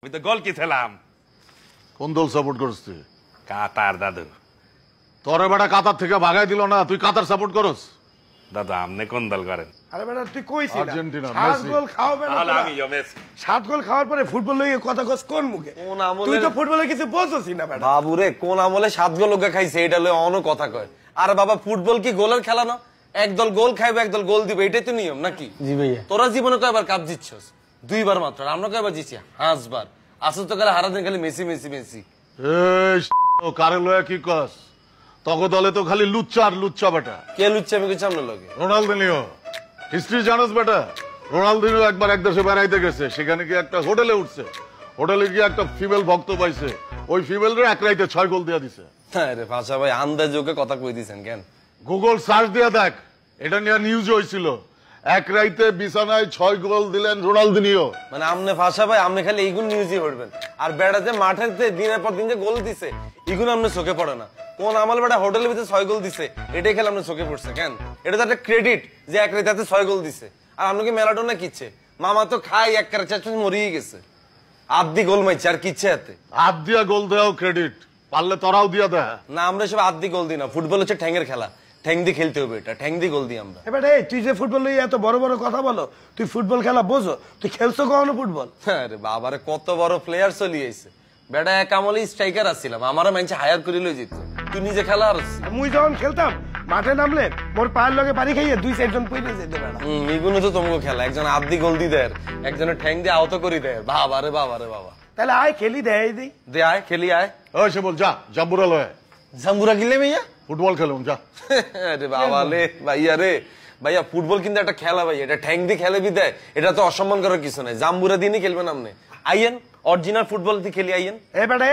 আমি তো গোল ছিলাম। কোন দল সাপোর্ট করছিস তুই? কাতার দাদু। তোরে বেটা কাতার থেকে ভাগাই দিল না, তুই কাতার সাপোর্ট করস? দাদু আপনি কোন দল করেন? আরে বেটা তুই কইছিস আর্জেন্টিনা, 7 মেসি। গোল খাওয়াবে না তাহলে তোরা? আমিও মেসি। 7 গোল খাওয়ার পরে ফুটবল লইয়ে কথা কস কোন মুখে? কোন আমলে- তুই তো ফুটবলের কিছু বুঝছিস না বেটা। বাবুরে কোন আমলে 7 গোল লোকে খাইছে এটা লয়ে অন্য কথা কয়। আর বাবা ফুটবল কি গোলের খেলা না? একদল গোল খাইবে একদল গোল দিবে, এটাই তো নিয়ম নাকি? জি ভাইয়া। তোরা জীবনে কয়বার কাপ জিতছস? 2 বার মাত্র। আর আমরা কয়বার জিতছি? 5 বার। আসল তো খালি হারা দিন খালি মেসি মেসি মেসি। এই ও কারে লয়া কি কস? তগো দলে তো খালি লুচ্চা আর লুচ্চা বেটা। কে লুচ্ছে আমি কিছু আমরা লগে? রোনালদিনিও হিস্ট্রি জানোস বেটা? রোনালদিনিও একবার এক দেশে বেড়াইতে গেছে, সেখানে কি একটা হোটেলে উঠছে, হোটেলে গিয়ে একটা ফিমেল ভক্ত পাইছে, ওই ফিমেল রে এক রাইতে 6 গোল দিয়া দিছে। হ্যাঁ রে ভাষা ভাই আন্দাজ ওকে কথা কই দিছেন কেন? গুগল সার্চ দিয়া দেখ, এটা নিয়ে নিউজ হয়েছিল। এক রাইতে বিছানায় 6 গোল দিলেন রোনালদিনিও। মানে আমনে ভাষা ভাই আমনে খালি এইগুন নিউজই পড়বেন, আর বেড়াতে মাঠে দিনের পর দিন যে গোল দিছে এগুলো আমনে চোখে পড়ে না। কোন আমল বেড়া হোটেলের ভিতরে 6 গোল দিছে এটাই খেলে আমনে চোখে পড়ছে কেন? এটা তো একটা ক্রেডিট যে এক রাইতে 6 গোল দিছে। আর আপনাকে মেলাডোনা কিচ্ছে মামা তো খাই এক কারে চাচু মরিয়ে গেছে, আদি গোল মাইছে আর কিচ্ছে এতে। হাত দিয়া গোল দেওয়াও ক্রেডিট, পারলে তোরাও দিয়া দে। না আমরা সব আদি গোল দিই না, ফুটবল হচ্ছে ঠ্যাঙ্গের খেলা, ঠ্যাং দিয়ে খেলতে হবে, এটা ঠ্যাং দিয়ে গোল দিই আমরা। এ বেটা এই তুই যে ফুটবল লইয়ে এত বড় বড় কথা বলো, তুই ফুটবল খেলা বোঝো? তুই খেলছো কখনো ফুটবল? আরে বাবারে কত বড় প্লেয়ার চলে আইছে বেটা, এক আমলে স্ট্রাইকার আসছিলাম, আমারও মানুষ হায়ার করে লই যেত, তুই নিজে খেলা আর মুই যখন খেলতাম মাঠে নামলে মোর পায়ের লগে বাড়ি খাইয়ে 2-4 জন পইরে যেত বেটা। এগুলো তো তোমাকে খেলা, একজন আদি গোল দি দেয়, একজনের ঠ্যাং দিয়ে আহত করি দেয়। বাবারে বাবারে বাবা, তাহলে আয় খেলি দেয় দিই। দে আয় খেলি আয়। ওই সে বল যা, জাম্বুরা লয় জাম্বুরা গিলে ভাইয়া। ফুটবল খেলুন যা। আরে বাবা রে ভাইয়া রে ভাইয়া, ফুটবল কিন্তু একটা খেলা ভাই, এটা ঠ্যাং দিয়ে খেলে বি দেয়, এটা তো অসম্মান করার কিছু নাই। জাম্বুরা দিনই খেলবেন আপনি, আইয়েন অরিজিনাল ফুটবল দিয়ে খেলি আইয়েন। এ বেটা